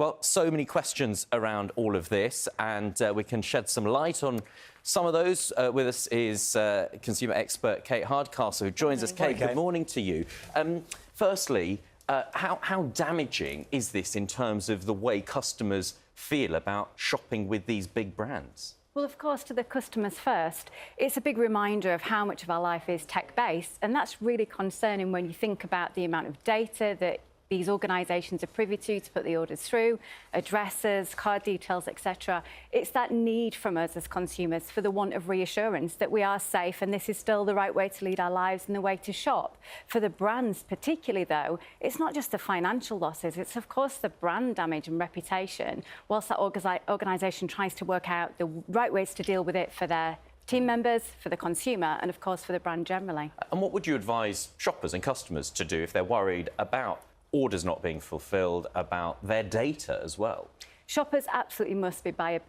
Well, so many questions around all of this, and we can shed some light on some of those. With us is consumer expert Kate Hardcastle, who joins us. Kate, good morning to you. Firstly, how damaging is this in terms of the way customers feel about shopping with these big brands? Well, of course, to the customers first, it's a big reminder of how much of our life is tech-based, and that's really concerning when you think about the amount of data that these organisations are privy to put the orders through, addresses, card details, etc. It's that need from us as consumers for the want of reassurance that we are safe and this is still the right way to lead our lives and the way to shop. For the brands particularly, though, it's not just the financial losses, it's of course the brand damage and reputation, whilst that organisation tries to work out the right ways to deal with it for their team members, for the consumer, and of course for the brand generally. And what would you advise shoppers and customers to do if they're worried about orders not being fulfilled, about their data as well? Shoppers absolutely must be buyer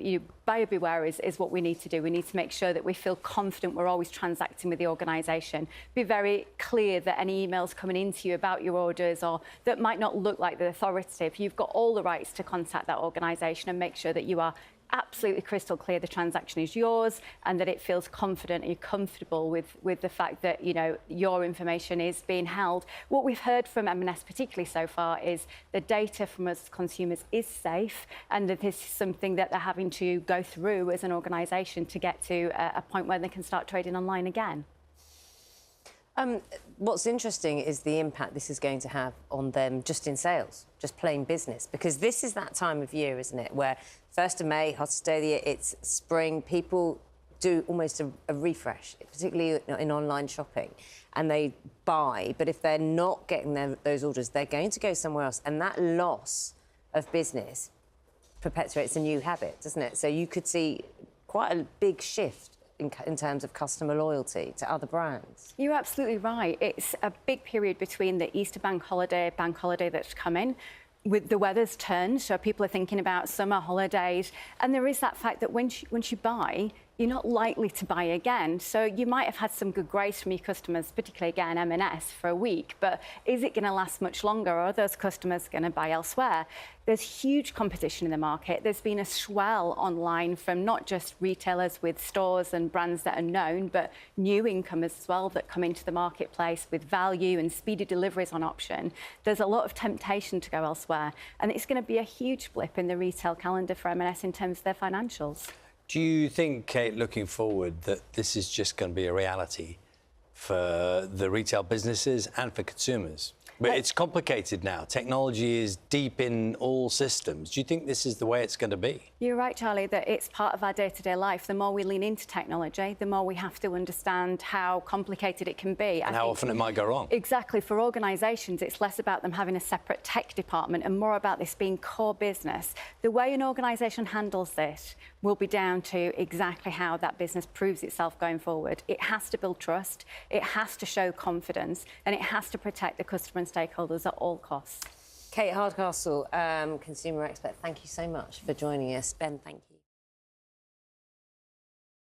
beware is what we need to do. We need to make sure that we feel confident we're always transacting with the organisation. Be very clear that any emails coming into you about your orders or that might not look like they're authoritative, you've got all the rights to contact that organisation and make sure that you are absolutely crystal clear the transaction is yours and that it feels confident and you're comfortable with the fact that, you know, your information is being held. What we've heard from M&S particularly so far is the data from us consumers is safe and that this is something that they're having to go through as an organisation to get to a point where they can start trading online again. What's interesting is the impact this is going to have on them just in sales, just plain business, because this is that time of year, isn't it, where 1st of May, hottest day of the year, it's spring, people do almost a refresh, particularly in online shopping, and they buy, but if they're not getting those orders, they're going to go somewhere else, and that loss of business perpetuates a new habit, doesn't it? So you could see quite a big shift in terms of customer loyalty to other brands. You're absolutely right. It's a big period between the Easter bank holiday that's coming. With the weather's turned, so people are thinking about summer holidays, and there is that fact that once you buy, you're not likely to buy again. So you might have had some good grace from your customers, particularly again M&S, for a week, but is it going to last much longer, or are those customers going to buy elsewhere? There's huge competition in the market. There's been a swell online from not just retailers with stores and brands that are known, but new incomers as well that come into the marketplace with value and speedy deliveries on option. There's a lot of temptation to go elsewhere, and it's going to be a huge blip in the retail calendar for M&S in terms of their financials. Do you think, Kate, looking forward, that this is just going to be a reality for the retail businesses and for consumers? But it's complicated now. Technology is deep in all systems. Do you think this is the way it's going to be? You're right, Charlie, that it's part of our day-to-day life. The more we lean into technology, the more we have to understand how complicated it can be. And how often it might go wrong. Exactly. For organisations, it's less about them having a separate tech department and more about this being core business. The way an organisation handles this will be down to exactly how that business proves itself going forward. It has to build trust, it has to show confidence, and it has to protect the customer and stakeholders at all costs. Kate Hardcastle, consumer expert, thank you so much for joining us. Ben, thank you.